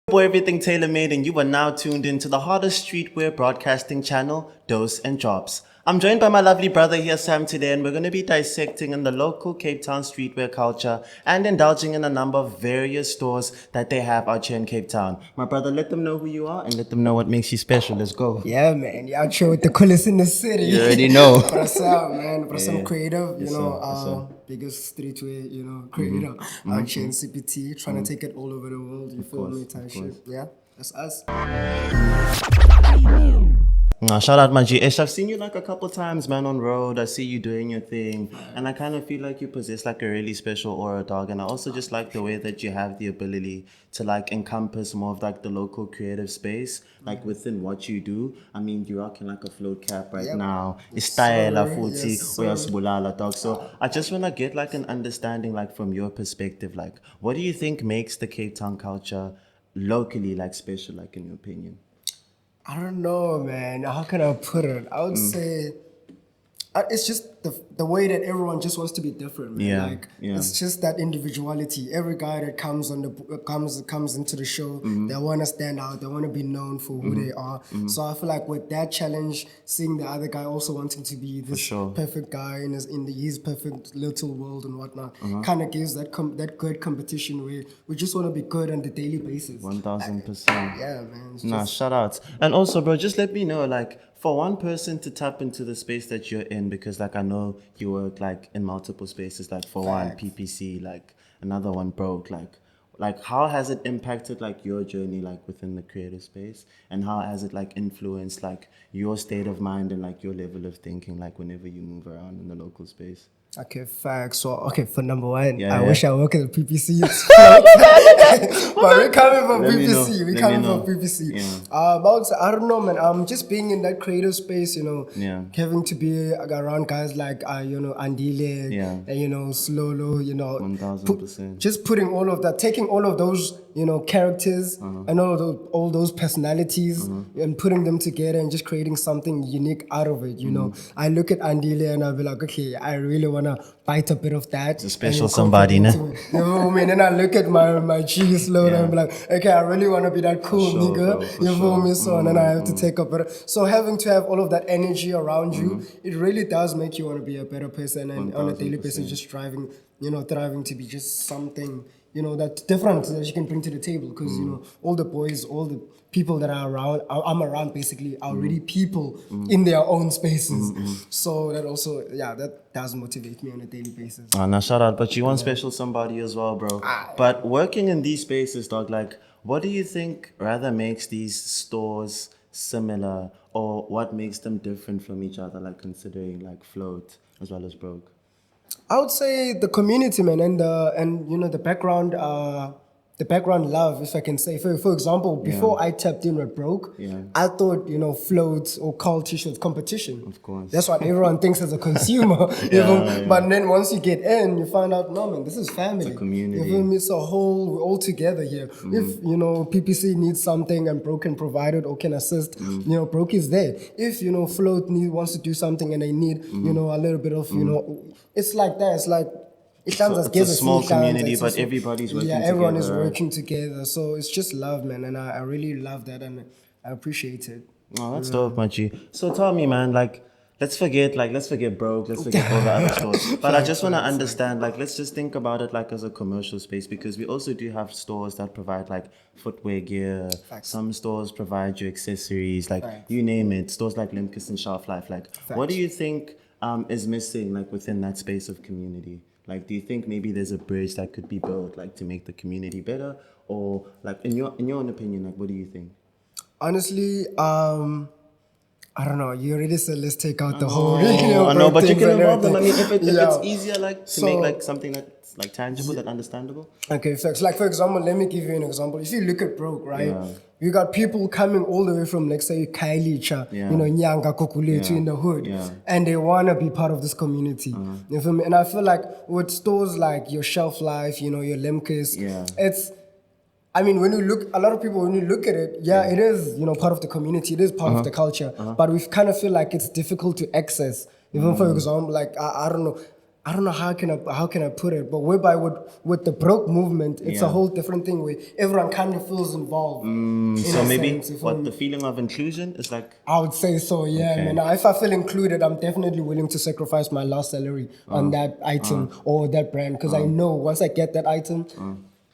Boy, everything tailor made, and you are now tuned into the hottest streetwear broadcasting channel, Dose and Drops. I'm joined by my lovely brother here, Sam, today, and we're going to be dissecting in the local Cape Town streetwear culture and indulging in a number of various stores that they have out here in Cape Town. My brother, let them know who you are and let them know what makes you special. Let's go. Yeah, man. You out here with the coolest in the city. You already know. What's up, man? What's Yeah. up, creative? Yes, You know, sir. biggest streetwear, creator out here in CPT, trying to take it all over the world. You feel me? Type shit. Yeah, that's us. Shout out my GS. I've seen you like a couple times, man, on road. I see you doing your thing, and I kind of feel like you possess like a really special aura, dog. And I also just like the way that you have the ability to like encompass more of like the local creative space, like within what you do. I mean, you're rocking like a float cap right now. It's style, futhi, uyasibulala, dog. So I just wanna get like an understanding, like from your perspective, like what do you think makes the Cape Town culture locally like special, like in your opinion? I don't know, man. How can I put it? I would say it's just the way that everyone just wants to be different, man. It's just that individuality. Every guy that comes comes into the show, they want to stand out. They want to be known for who they are. So I feel like with that challenge, seeing the other guy also wanting to be this perfect guy in his perfect little world and whatnot, kind of gives that good competition where we just want to be good on the daily basis. 1000%. Yeah, man. Nah, shout outs. And also, bro, just let me know, like, for one person to tap into the space that you're in, because, like, I know you work, like, in multiple spaces, like, for one, PPC, like, another one broke, like, how has it impacted, like, your journey, like, within the creative space? And how has it, like, influenced, like, your state of mind and, like, your level of thinking, like, whenever you move around in the local space? Okay, facts. So, for number one, I wish I work at the PPC. But we're coming from PPC. We're coming from PPC. I don't know, man. Just being in that creative space, having to be around guys like, Andile, and, Slolo, 1000%. just putting all of that, taking all of those, characters and all those personalities and putting them together and just creating something unique out of it, I look at Andile and I'll be like, okay, I really want to bite a bit of that. It's a special somebody, ne? You know what I mean? And I look at my cheese slow and I'm like, okay, I really want to be that cool nigga. You feel me? So, and then I have to take up it. So having to have all of that energy around you, it really does make you want to be a better person and on a daily basis just striving, thriving to be just something, that's different that you can bring to the table because, all the boys, all the people that are around, I'm around basically are already people in their own spaces. So that also, that does motivate me on a daily basis. Now shout out, but you want special somebody as well, bro. But working in these spaces, dog, like, what do you think rather makes these stores similar or what makes them different from each other, like considering like Float as well as Broke? I would say the community, man, and the background, love, if I can say. For example, before I tapped in with Broke, I thought, floats or cultish was competition. Of course. That's what everyone thinks as a consumer. But then once you get in, you find out, no, man, this is family. It's a community. You feel me? It's we're all together here. If, PPC needs something and Broke can provide it or can assist, Broke is there. If, Float wants to do something and they need, a little bit of, it's like that. It's like, it's a small community, but everybody's working together. Yeah, everyone is working together. So it's just love, man. And I really love that and I appreciate it. Oh, that's dope, Machi. So tell me, man, like, let's forget Broke, let's forget all the other stores. But I just want to understand, like, let's just think about it like as a commercial space because we also do have stores that provide like footwear gear. Some stores provide you accessories, like you name it. Stores like Limkis and Shelf Life. Like, what do you think is missing like within that space of community? Like, do you think maybe there's a bridge that could be built, like, to make the community better, or like, in your own opinion, like, what do you think? Honestly, I don't know. You already said let's take out the whole. I know, but you can involve them. I mean, if it's easier, like, to make like something that's like tangible, that understandable. Okay, facts. Like for example, let me give you an example. If you look at Broke, right? You got people coming all the way from, like, say, Kailicha, Nyanga, Kokuletu in the hood, and they want to be part of this community. You feel me? And I feel like with stores like your Shelf Life, your Lemkis, it's, I mean, when you look at it, it is, part of the community, it is part of the culture, but we kind of feel like it's difficult to access. Even for example, like, I don't know, I don't know how can I put it, but whereby with the broke movement, it's a whole different thing where everyone kind of feels involved. So maybe what the feeling of inclusion is like. I would say so, yeah, man. Now, if I feel included, I'm definitely willing to sacrifice my last salary on that item or that brand because I know once I get that item,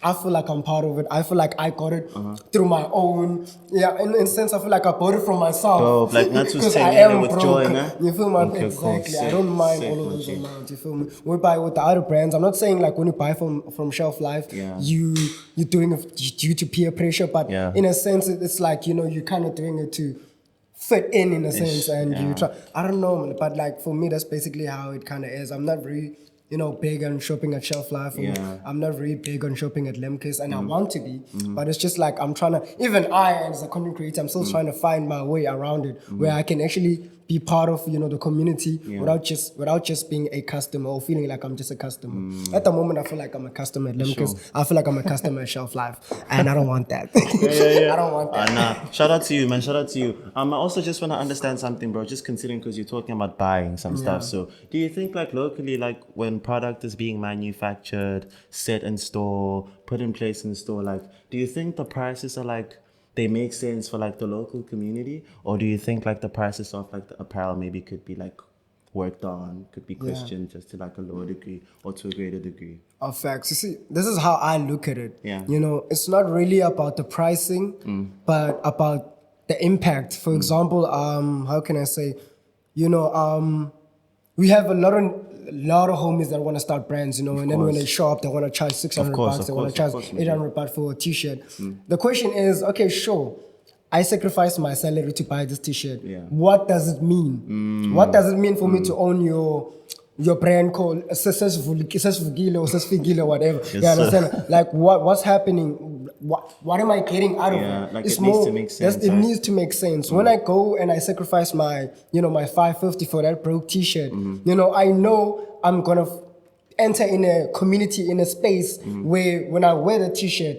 I feel like I'm part of it. I feel like I got it through my own. Yeah, in a sense, I feel like I bought it from myself. Dope, like not to Because say I it am with broke. joy, nah? You feel me? Okay, cool. Exactly. I Sick, don't mind sick, all of those okay. amounts. You feel me? Whereby with the other brands, I'm not saying like when you buy from Shelf Life, you're doing it due to peer pressure, but in a sense, it's like, you know, you're kind of doing it to fit in a sense, and you try. I don't know, but like for me, that's basically how it kind of is. I'm not very, you know, big on shopping at Shelf Life. I'm not really big on shopping at Lemkis, and I want to be, but it's just like I'm trying to. Even I, as a content creator, I'm still trying to find my way around it, where I can actually be part of, you know, the community without just being a customer or feeling like I'm just a customer. At the moment, I feel like I'm a customer at Lemkis. I feel like I'm a customer at Shelf Life, and I don't want that. I don't want that. Nah. Shout out to you, man. Shout out to you. I also just want to understand something, bro. Just considering because you're talking about buying some stuff. So, do you think like locally, like when product is being manufactured, set in store, put in place in store, like, do you think the prices are like they make sense for like the local community, or do you think like the prices of like the apparel maybe could be like worked on, could be questioned just to like a lower degree or to a greater degree? Of facts. You see, this is how I look at it. Yeah. You know, it's not really about the pricing, but about the impact. For example, how can I say, you know, we have a lot of homies that want to start brands, you know, and then when they show up, they want to charge 600 bucks, they want to charge 800 bucks for a t-shirt. The question is, okay, sure, I sacrificed my salary to buy this t-shirt. What does it mean? What does it mean for me to own your brand called Sesvugile or Sesfigile or whatever? You understand? Like what's happening? What am I getting out of it? Like it needs to make sense. It needs to make sense. When I go and I sacrifice my, you know, my $550 for that broke t-shirt, you know, I know I'm gonna enter in a community, in a space where when I wear the t-shirt,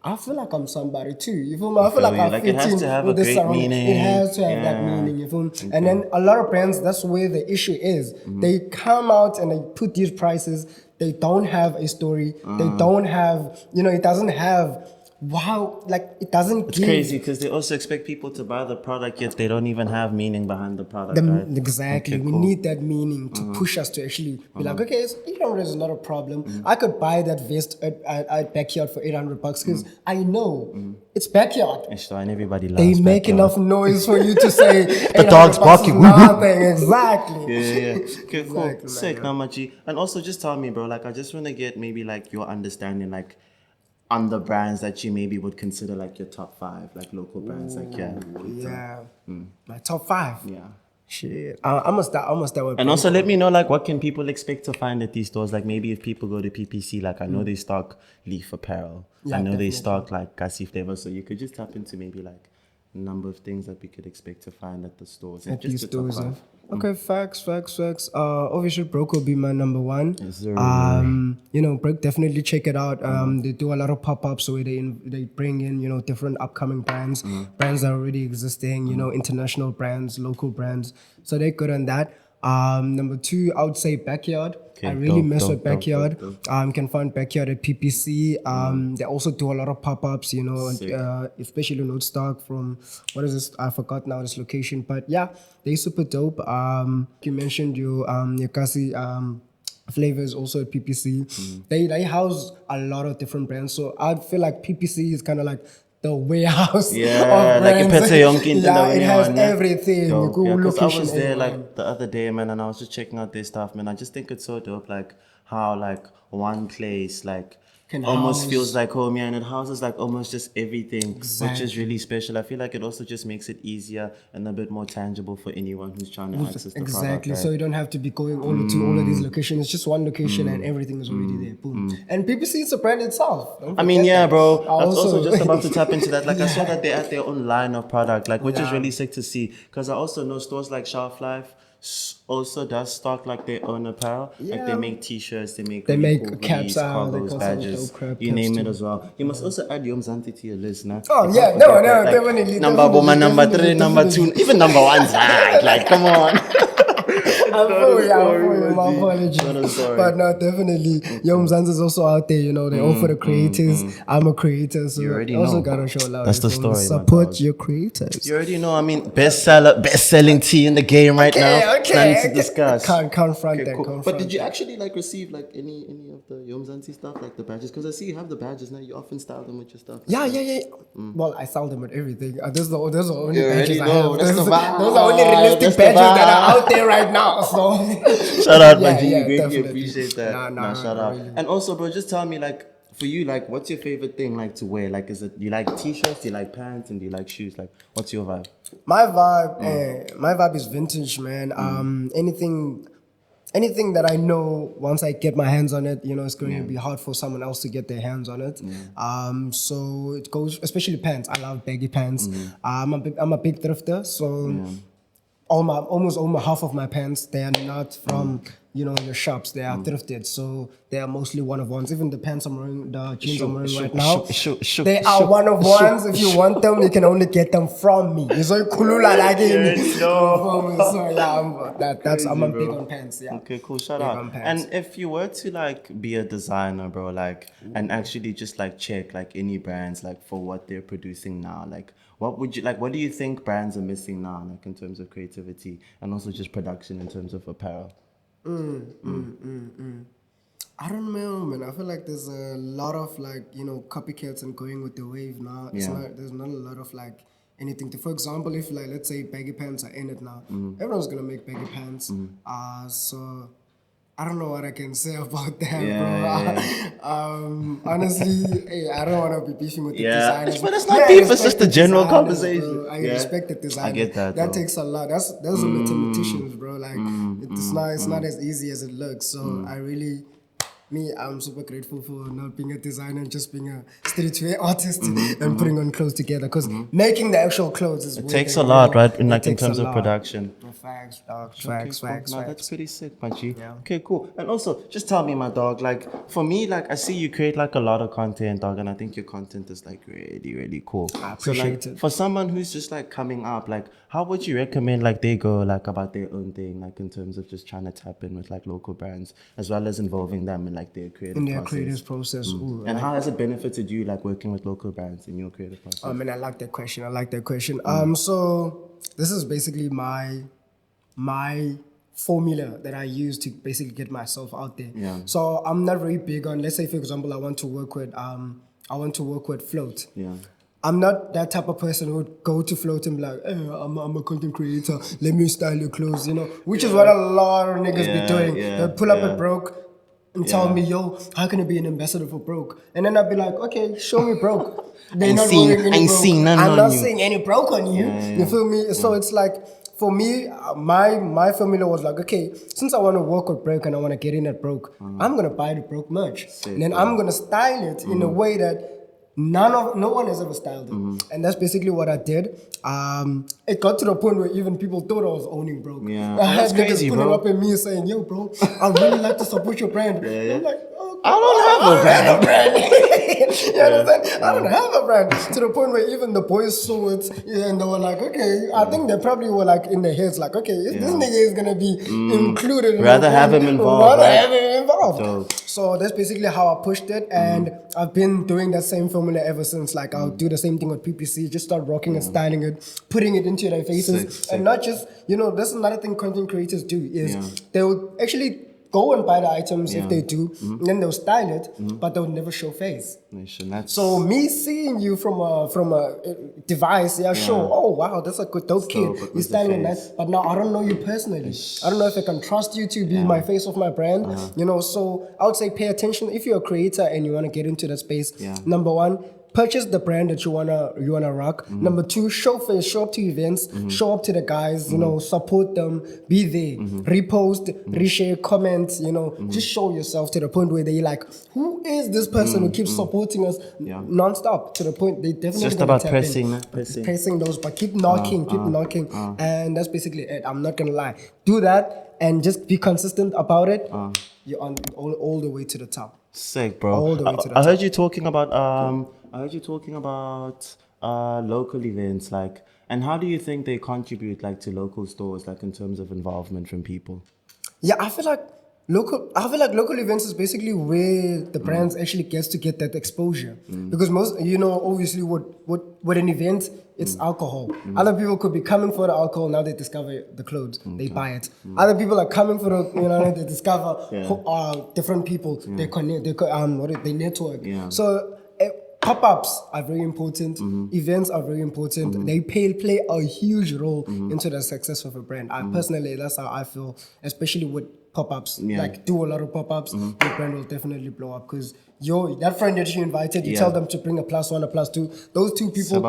I feel like I'm somebody too. You feel me? I feel like I fit it has to have with a this great meaning. It has to have that meaning. You feel me? And then a lot of brands, that's where the issue is. They come out and they put these prices. They don't have a story. They don't have, you know, it doesn't have. Wow, like it doesn't It's give. crazy because they also expect people to buy the product, yet they don't even have meaning behind the product. Right? Exactly. We need that meaning to push us to actually be like, okay, so 800 is not a problem. I could buy that vest at Backyard for 800 bucks because I know it's Backyard. And everybody loves They make Backyard. enough noise for you to say The dog's barking. Nothing. Exactly. Yeah. Okay, cool. Exactly, Sick, Namaji. And also just tell me, bro, like I just want to get maybe like your understanding, like on the brands that you maybe would consider like your top 5, like local brands, like My top 5. Yeah. Shit. I must start with. And also let me know like what can people expect to find at these stores? Like maybe if people go to PPC, like I know they stock Leaf apparel. I know they stock like Kasi flavor. So you could just tap into maybe like a number of things that we could expect to find at the stores. At just these the top stores. 5. Okay, facts. Obviously, Broke will be my number 1. Yes, sir. You know, Broke, definitely check it out. They do a lot of pop-ups where they bring in, you know, different upcoming brands, brands that are already existing, you know, international brands, local brands. So they're good on that. Number 2, I would say Backyard. Okay, I really dope, mess dope, with Backyard. dope. You can find Backyard at PPC. They also do a lot of pop-ups, you know, especially in Woodstock from, what is this? I forgot now this location. But yeah, they're super dope. You mentioned your Kasi flavors also at PPC. They house a lot of different brands. So I feel like PPC is kind of like the warehouse of like brands. it has everything. Dope, Cool because I location was there everywhere. like the other day, man, and I was just checking out their stuff, man. I just think it's so dope, like how like one place like Can almost house- feels like home, yeah, and it houses like almost just everything, which is Exactly. really special. I feel like it also just makes it easier and a bit more tangible for anyone who's trying to access the Exactly. product. So you don't have to be going to all of these locations. It's just one location and everything is already there. Boom. And PPC is a brand itself. Don't I mean, forget yeah, that. bro. I was Also- also just about to tap into that. Like, I saw that they had their own line of product, like, which is really sick to see. Because I also know stores like Shelf Life also does stock like their own apparel. Like, they make t-shirts, they make make hoodies, caps out, they cargos, got some badges, dope crap you caps name it too. as well. You must also add YOMZANSI to your list, nah? Oh, You yeah. can't No, forget that. Like, definitely. Number one, number 3, number 2, even number 1's hard. Like, come on. My apologies. But I'm sorry. But no, definitely. YOMZANSI is also out there, you know, they offer the creators. I'm a creator, so You already also know. gotta show love. That's the you feel me? story, my Support dog. your creators. You already know. I mean, best-selling tea in the game right now. Nothing to discuss. Can't front Okay, that. cool. Can't But front did you that. actually like receive like any of the YOMZANSI stuff, like the badges? Because I see you have the badges now. You often style them with your stuff. Yeah. Well, I sell them with everything. Those are the only You badges already I know. have. That's the vibe. Those are only That's realistic the badges that vibe. are out there right now. So Shout out, my G. yeah, Greatly definitely. appreciate that. Nah, Shout out. really. And also, bro, just tell me, like, for you, like, what's your favorite thing, like, to wear? Like, is it, do you like t-shirts, do you like pants, and do you like shoes? Like, what's your vibe? My vibe is vintage, man. Anything that I know once I get my hands on it, you know, it's going to be hard for someone else to get their hands on it. So it goes, especially pants. I love baggy pants. I'm a big thrifter, so almost half of my pants, they are not from the shops. They are thrifted, so they are mostly one of ones. Even the pants I'm wearing, the jeans I'm wearing right now, they are one of ones. If you want them, you can only get them from me. So kulula like So yeah, I'm big on pants. Yeah. Okay, cool. Shout Big out. on pants. And if you were to like be a designer, bro, like, and actually just like check like any brands like for what they're producing now, like what would you like? What do you think brands are missing now, like in terms of creativity and also just production in terms of apparel? I don't know, man. I feel like there's a lot of copycats and going with the wave now. There's not a lot of like anything to. For example, if like let's say baggy pants are in it now, everyone's gonna make baggy pants. So I don't know what I can say about that, bro. Honestly, hey, I don't want to be beefing with the designers. But it's not beef, it's just a general designers, conversation. Bro. I respect the designers. I get that. That Bro. takes a lot. That's the mathematicians, bro. Like it's not as easy as it looks. So I'm super grateful for not being a designer and just being a streetwear artist and putting on clothes together. Because making the actual clothes is It takes a lot, right? In terms of production. Facts, dog. Facts. Facts. No, that's pretty sick, my G. Yeah. Okay, cool. And also, just tell me, my dog, like, for me, like, I see you create, like, a lot of content, dog, and I think your content is, like, really, really cool. I appreciate it. For someone who's just, like, coming up, like, how would you recommend, like, they go, like, about their own thing, like, in terms of just trying to tap in with, like, local brands, as well as involving them in, like, their creative process? Ooh, and how has it benefited you, like, working with local brands in your creative process? I mean, I like that question. So this is basically my formula that I use to basically get myself out there. Yeah. So I'm not very big on, let's say for example, I want to work with Float. Yeah. I'm not that type of person who would go to Float and be like, I'm a content creator, let me style your clothes, which is what a lot of niggas be doing. They'll pull up at Broke and tell me, yo, how can I be an ambassador for Broke? And then I'll be like, okay, show me Broke. I'm not seeing any Broke on you. You feel me? So it's like, for me, my formula was like, okay, since I want to work with Broke and I want to get in at Broke, I'm going to buy the Broke merch. And then I'm going to style it in a way that no one has ever styled it. And that's basically what I did. It got to the point where even people thought I was owning Broke. Yeah. I had That's niggas crazy, putting bro. up at me saying, yo, bro, I really like to support your brand. I'm like, oh, I don't have a brand. You understand? I don't have a brand. To the point where even the boys saw it and they were like, okay, I think they probably were like in their heads like, okay, this nigga is going to be included. Rather have him involved. Dope. So that's basically how I pushed it, and I've been doing that same formula ever since. Like I'll do the same thing with PPC, just start rocking and styling it, putting it into their faces, Sick. and not just that's another thing content creators do is they'll actually go and buy the items if they do, and then they'll style it, but they'll never show face. So me seeing you from a device, sure. Oh wow, that's a good dope kid. You're styling nice, but now I don't know you personally. I don't know if I can trust you to be my face of my brand. So I would say pay attention if you're a creator and you want to get into that space. Number one, purchase the brand that you wanna rock. Number two, show face, show up to events, show up to the guys, support them, be there, repost, reshare, comment, just show yourself to the point where they're like, who is this person who keeps supporting us non-stop, to the point they definitely Just about pressing those, but keep knocking, and that's basically it. I'm not gonna lie. Do that and just be consistent about it. You're on all the way to the top. Sick, bro. All the way to the I top. heard you talking about local events, like, and how do you think they contribute, like, to local stores, like, in terms of involvement from people? Yeah, I feel like local events is basically where the brands actually gets to get that exposure. Because most, obviously what an event, it's alcohol. Other people could be coming for the alcohol, now they discover the clothes, they buy it. Other people are coming for the, they discover different people, they connect, they network. Yeah. So pop-ups are very important. Events are very important. They play a huge role into the success of a brand. I personally, that's how I feel, especially with pop-ups. Like, do a lot of pop-ups, your brand will definitely blow up. Because that friend that you invited, you tell them to bring a +1, a +2. Those two people,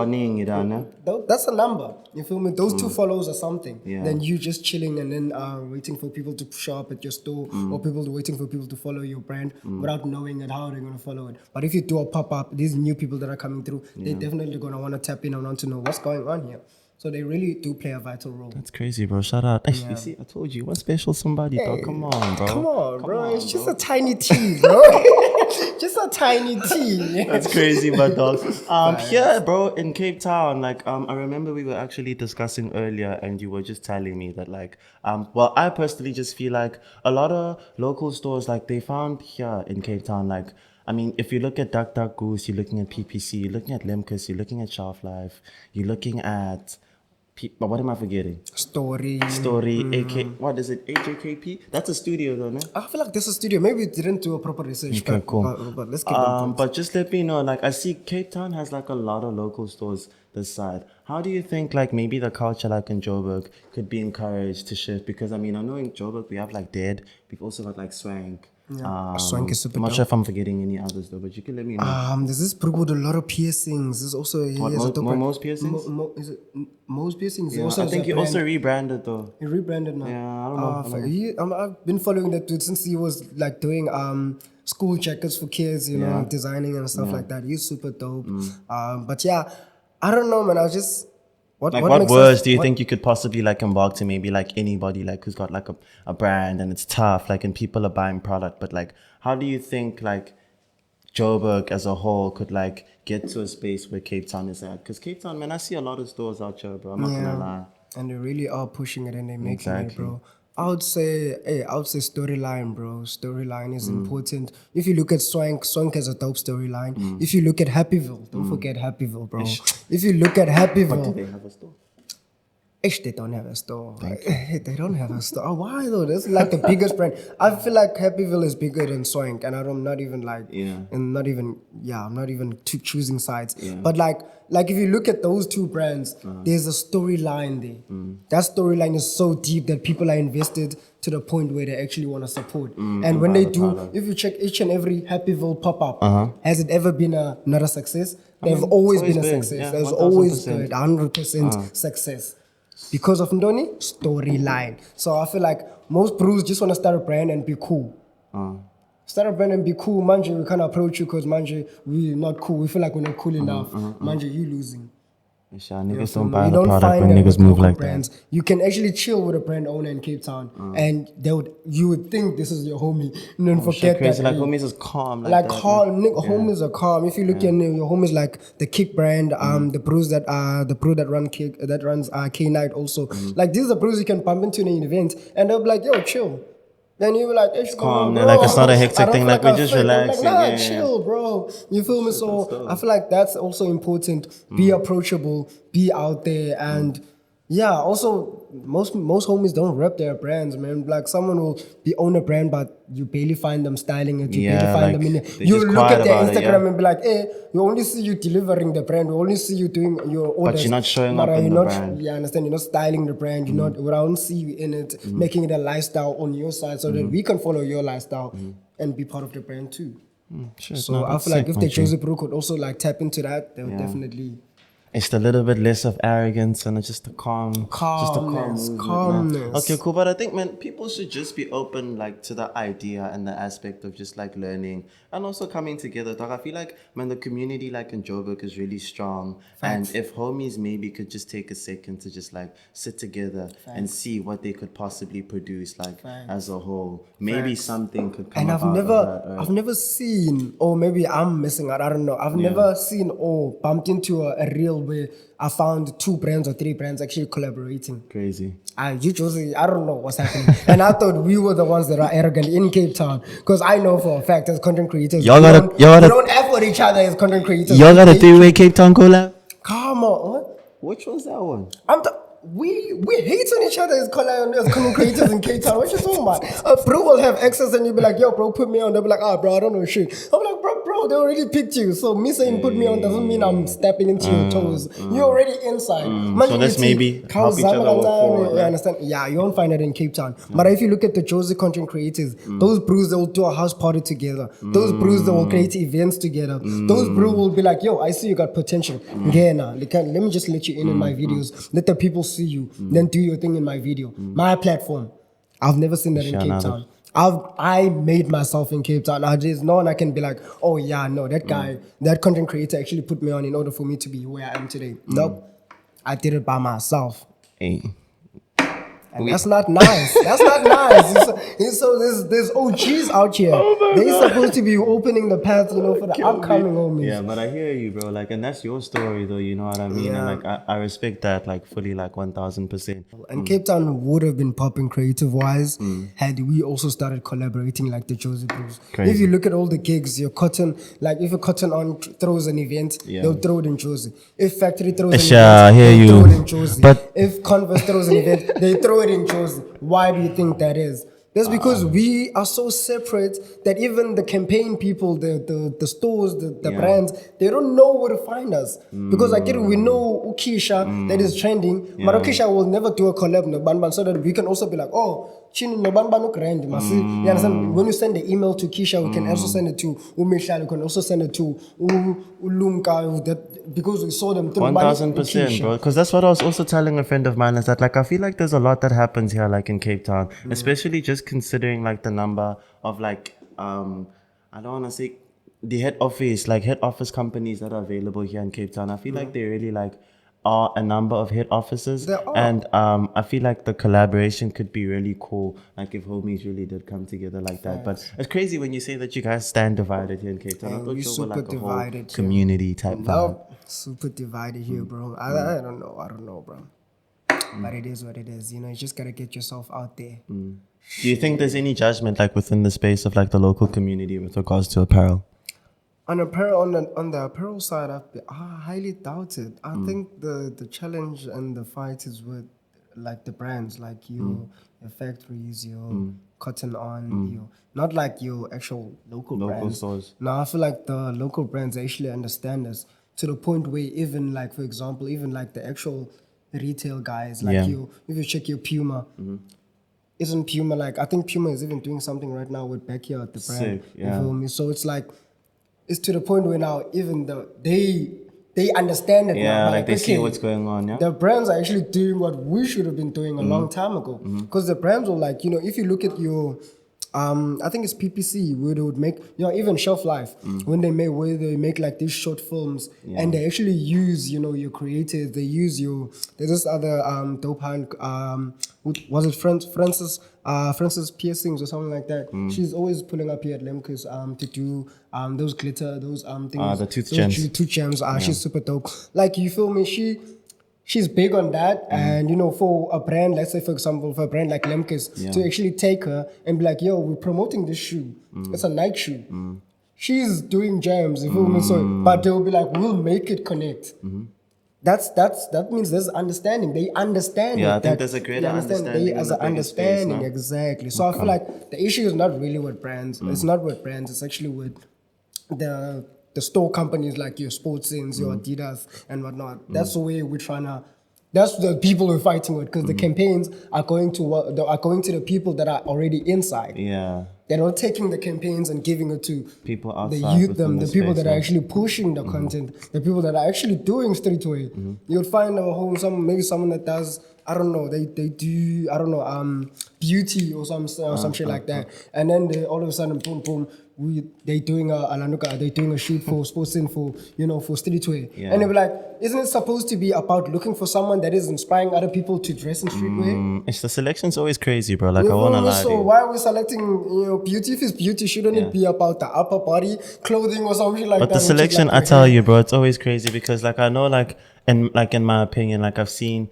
that's a number. You feel me? Those two follows are something. Then you just chilling and then waiting for people to show up at your store, or people waiting for people to follow your brand without knowing it, how they're going to follow it. But if you do a pop-up, these new people that are coming through, they're definitely going to want to tap in and want to know what's going on here. So they really do play a vital role. That's crazy, bro. Shout out. You see, I told you, one special somebody, dog. Come on, bro. Come on, bro. It's just a tiny tea, bro. Just a tiny tea. That's crazy, but dog. Here, bro, in Cape Town, like, I remember we were actually discussing earlier, and you were just telling me that, like, well, I personally just feel like a lot of local stores, like, they found here in Cape Town, like, I mean, if you look at Duck Duck Goose, you're looking at PPC, you're looking at Lemkus, you're looking at Shelf Life, you're looking at but what am I forgetting? Story. AK. What is it? AJKP? That's a studio, though, no? I feel like this is a studio. Maybe we didn't do a proper research. Okay, cool. But let's give them But just let me know. Like, I see Cape Town has like a lot of local stores this side. How do you think like maybe the culture like in Joburg could be encouraged to shift? Because I mean, I know in Joburg we have like Dead. We've also got like Swank. Swank is super I'm not dope. sure if I'm forgetting any others though, but you can let me know. There's this brook with a lot of piercings. There's also Mo's piercings? Is it Mo's piercings? Yeah, I think he also rebranded though. He rebranded now. Yeah, I don't know. I've been following that dude since he was like doing school jackets for kids, designing and stuff like that. He's super dope. But yeah, I don't know, man. I was just what words do you think you could possibly like embark to maybe like anybody like who's got like a brand and it's tough like and people are buying product, but like how do you think like Joburg as a whole could like get to a space where Cape Town is at? Because Cape Town, man, I see a lot of stores out here, bro. I'm not gonna lie. And they really are pushing it and they're making it, bro. I would say storyline, bro. Storyline is important. If you look at Swank has a dope storyline. If you look at Happyville, don't forget Happyville, bro. If you look at Happyville, but do they have a store? They don't have a store. They don't have a store. Oh, why though? That's like the biggest brand. I feel like Happyville is bigger than Swank, and I'm not even choosing sides. Yeah. But like if you look at those two brands, there's a storyline there. That storyline is so deep that people are invested to the point where they actually want to support. And when they do, if you check each and every Happyville pop-up, has it ever been not a success? They've always been a success. Yeah, There's always been 100% success. Because of Ndoni, storyline. So I feel like most brews just want to start a brand and be cool. Start a brand and be cool. Manje, we can't approach you because Manje, we're not cool. We feel like we're not cool enough. Manje, you losing. Niggas don't buy the product when niggas move like brands. that. You can actually chill with a brand owner in Cape Town, and you would think this is your homie, and then forget that. Like homies is calm, homies are calm. If you look at your homies like the Kick brand, the brews that runs K Night also. Like these are brews you can bump into in an event, and they'll be like, "Yo, chill." Then you were like, it's calm, like it's not a hectic thing, like we're just relaxing. Like, chill, bro. You feel me? So I feel like that's also important. Be approachable, be out there, and also most homies don't rep their brands, man. Like someone will own a brand, but you barely find them styling it. You barely find them in it. You look at their Instagram and be like, hey, we only see you delivering the brand. We only see you doing your orders. But you're not showing up in the brand. Yeah, I understand. You're not styling the brand. You're not. We don't see you in it, making it a lifestyle on your side, so that we can follow your lifestyle and be part of the brand too. So I feel like if the Joseph Bro could also like tap into that, they would definitely. It's a little bit less of arrogance and it's just a calmness. Okay, cool. But I think, man, people should just be open, like, to the idea and the aspect of just, like, learning and also coming together. Dog, I feel like, man, the community, like, in Joburg is really strong. Facts. And if homies maybe could just take a second to just, like, sit together and see what they could possibly produce, like, as a whole. Maybe something could come out of that. I've never seen, or maybe I'm missing out, I don't know. I've never seen or bumped into a real where I found 2 brands or 3 brands actually collaborating. Crazy. You Josie, I don't know what's happening. And I thought we were the ones that are arrogant in Cape Town. Because I know for a fact as content creators, we don't effort each other as content creators. Y'all got a 3-way Cape Town collab? Come on. What? Which one's that one? We hate on each other as content creators in Cape Town. What you talking about? Bro will have access and you'll be like, yo, bro, put me on. They'll be like, bro, I don't know shit. I'm like, bro, they already picked you. So me saying put me on doesn't mean I'm stepping into your toes. You're already inside. So let's maybe help each other walk forward. Yeah, understand? Yeah, you won't find it in Cape Town. But if you look at the Josie content creators, those bros, they will do a house party together. Those bros, they will create events together. Those bros will be like, yo, I see you got potential. Let me just let you in my videos. Let the people see you. Then do your thing in my video. My platform. I've never seen that in Cape Town. I made myself in Cape Town. There's no one I can be like, oh yeah, no, that guy, that content creator actually put me on in order for me to be where I am today. Nope. I did it by myself. Hey. And that's not nice. That's not nice. So there's OGs out here. They're supposed to be opening the path, for the upcoming homies. Yeah, but I hear you, bro. Like, and that's your story, though. You know what I mean? Yeah. And like, I respect that, like, fully, like 1000%. And Cape Town would have been popping creative-wise had we also started collaborating like the Josie Bros. Crazy. If you look at all the gigs, your Cotton, like if a Cotton On throws an event, they'll throw it in Josie. If Factory throws an event, they'll throw it in Josie. But if Converse throws an event, they throw it in Josie. Why do you think that is? That's because we are so separate that even the campaign people, the stores, the brands, they don't know where to find us. Because like we know Ukisha that is trending, but Ukisha will never do a collab no Banban so that we can also be like, oh, Chino no Banban grand. You understand? When you send the email to Kisha, we can also send it to Umishal, we can also send it to Ulumka, that because we saw them through 1000%, bro. Because that's what I was also telling a friend of mine is that like I feel like there's a lot that happens here, like in Cape Town, especially just considering like the number of like I don't want to say the head office companies that are available here in Cape Town. I feel like they really like are a number of head offices, and I feel like the collaboration could be really cool, like if homies really did come together like that. But it's crazy when you say that you guys stand divided here in Cape Town. I thought you were like a whole community type vibe. Super divided here, bro. I don't know, bro. But it is what it is. You just gotta get yourself out there. Do you think there's any judgment like within the space of like the local community with regards to apparel? On the apparel side, I highly doubt it. I think the challenge and the fight is with like the brands, like your factories, your Cotton On, not like your actual local brands. Stores. No, I feel like the local brands actually understand us to the point where even like, for example, even like the actual retail guys, like if you check your Puma, isn't Puma like, I think Puma is even doing something right now with Backyard, the brand. Sick, yeah. You feel me? So it's like, it's to the point where now even they understand it. Yeah, now, like they see what's going on, yeah? The brands are actually doing what we should have been doing a long time ago. Because the brands will like, if you look at your, I think it's PPC, where they would make, even Shelf Life, when they make like these short films, and they actually use, your creators, they use there's this other dope hand, was it Francis Piercings or something like that. She's always pulling up here at Lemkus to do those glitter, those things. The tooth gems. Tooth gems. She's super dope. Like, you feel me? She's big on that, and for a brand, let's say for example, for a brand like Lemkus, to actually take her and be like, yo, we're promoting this shoe. It's a Nike shoe. She's doing jams, you feel me? So, but they'll be like, we'll make it connect. That means there's understanding. They understand. Yeah, I think there's a greater understanding. There's an understanding, exactly. So I feel like the issue is not really with brands. It's not with brands. It's actually with the store companies like your Sportsins, your Adidas, and whatnot. That's the way we're trying to. That's the people we're fighting with, because the campaigns are going to the people that are already inside. Yeah. They're not taking the campaigns and giving it to people outside, the youth, the people space, that are actually pushing the content, the people that are actually doing streetwear. You'll find maybe someone that does, I don't know, they do, I don't know, beauty or some shit like that, and then they all of a sudden, boom, boom, they doing a shoot for sports info, for streetwear, and they be like, isn't it supposed to be about looking for someone that is inspiring other people to dress in streetwear? It's the selection's always crazy, bro. Like, I wanna lie. So why are we selecting, beauty? If it's beauty, shouldn't it be about the upper body clothing or something like that? But the selection, I tell you, bro, it's always crazy because, like, I know, like, And like in my opinion, like I've seen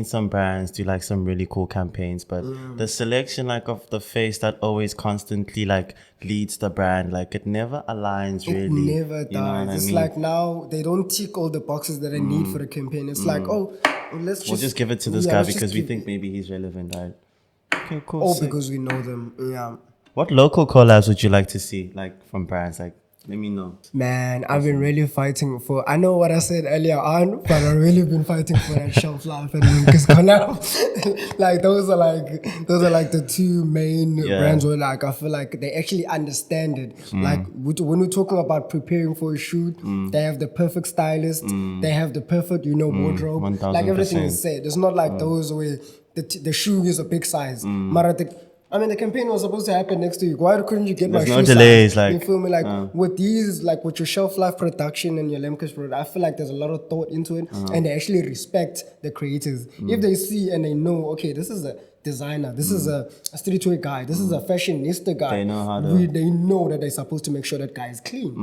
some brands do like some really cool campaigns, but the selection like of the face that always constantly like leads the brand, like it never aligns really. It never You know what does. I It's mean? like now they don't tick all the boxes that I need for the campaign. It's like, oh, let's just We'll just give it to this yeah, guy let's just because we give think it- maybe he's relevant, right? Okay, cool. oh, sick. because we know them. Yeah. What local collabs would you like to see, like from brands? Like, let me know. Man, I've been really fighting for. I know what I said earlier on, but I've really been fighting for that shelf life and Lucas collab. Like those are like the two main brands where like I feel like they actually understand it. Like when we're talking about preparing for a shoot, they have the perfect stylist, they have the perfect wardrobe. 1000%. Like everything is said. It's not like those where the shoe is a big size. I mean, the campaign was supposed to happen next week. Why couldn't you get There's my no shoe delays, size? You like, feel me? Like with these, like with your shelf life production and your Lemke's product, I feel like there's a lot of thought into it, and they actually respect the creators. If they see and they know, okay, this is a designer, this is a streetwear guy, this is a fashionista guy. They know how to- They know that they're supposed to make sure that guy is clean,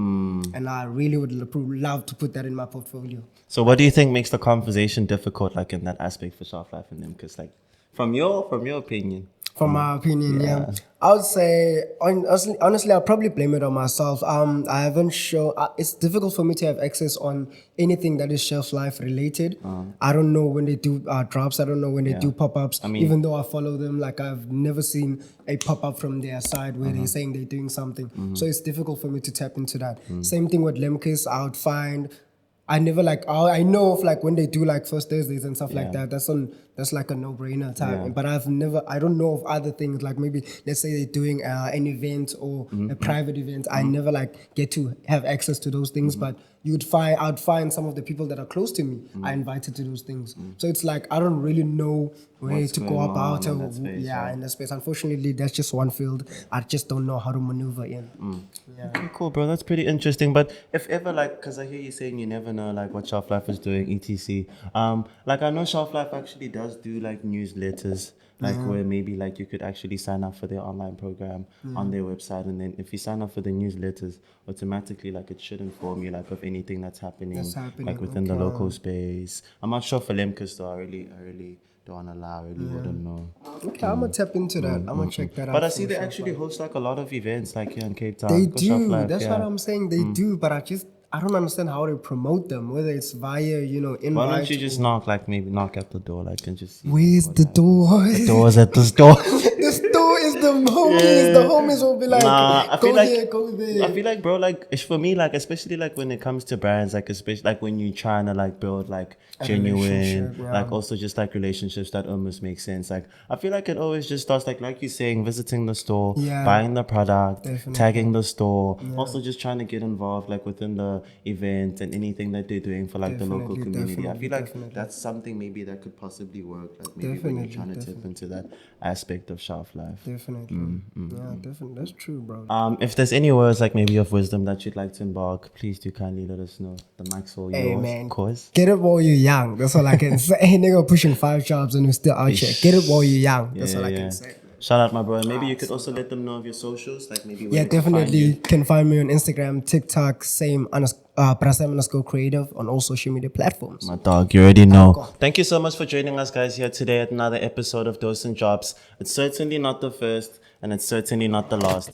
and I really would love to put that in my portfolio. So, what do you think makes the conversation difficult, like in that aspect for shelf life and them? Because, like, from your opinion. From my opinion, yeah. I would say, honestly, I'll probably blame it on myself. I haven't shown, it's difficult for me to have access on anything that is shelf life related. I don't know when they do drops. I don't know when they do pop-ups. I mean, even though I follow them, like I've never seen a pop-up from their side where they're saying they're doing something. So it's difficult for me to tap into that. Same thing with Lemke's. I would find, I never like, I know of like when they do like first Thursdays and stuff like that, that's like a no-brainer time. But I don't know of other things, like maybe let's say they're doing an event or a private event. I never like get to have access to those things, but I'd find some of the people that are close to me are invited to those things. So it's like, I don't really know where What's to go going about on in that space, in that space. Unfortunately, that's just one field I just don't know how to maneuver in. Okay, cool, bro. That's pretty interesting. But if ever, like, because I hear you saying you never know, like, what Shelf Life is doing, etc. Like, I know Shelf Life actually does do, like, newsletters, like, where maybe, like, you could actually sign up for their online program on their website. And then if you sign up for the newsletters, automatically, like, it should inform you, like, of anything that's happening, like, within the local space. I'm not sure for Lemke's, though. I really don't want to lie. I really wouldn't know. Okay, I'm gonna tap into that. I'm gonna check that out. But I see for they sure. actually host like a lot of events like here in Cape Town. They Go Shelf do. Life, That's yeah. what I'm saying. They do, but I don't understand how they promote them. Whether it's via invite. Why don't you just knock at the door, like, and just see Where's what the happens. door? The door's at the store. The store is the homies. The homies will be like, Nah, I go feel like there, go there. I feel like, bro, like it's for me, like especially like when it comes to brands, like especially like when you're trying to like build like genuine, relationship, yeah. like also just like relationships that almost make sense. Like I feel like it always just starts like you're saying, visiting the store, Yeah. buying the product, Definitely. tagging the store, also just trying to get involved like within the event and anything that they're doing for like the local Definitely, community. I feel like definitely. that's something maybe that could possibly work. Like maybe when you're trying to tap into that aspect of shelf life. Definitely. Yeah, definitely. That's true, bro. If there's any words like maybe of wisdom that you'd like to embark, please do kindly let us know. The mic's all Hey, yours, man. of course. Get it while you're young. That's all I can say. Nigga pushing 5 jobs and we're still out here. Get it while you're young. That's all I can say. Shout out, my bro. And maybe you could also let them know of your socials, like maybe where Yeah, they can find definitely you. can find me on Instagram, TikTok, _creative on all social media platforms. My dog, you already know. Thank you so much for joining us, guys, here today at another episode of Dose and Drops. It's certainly not the first, and it's certainly not the last.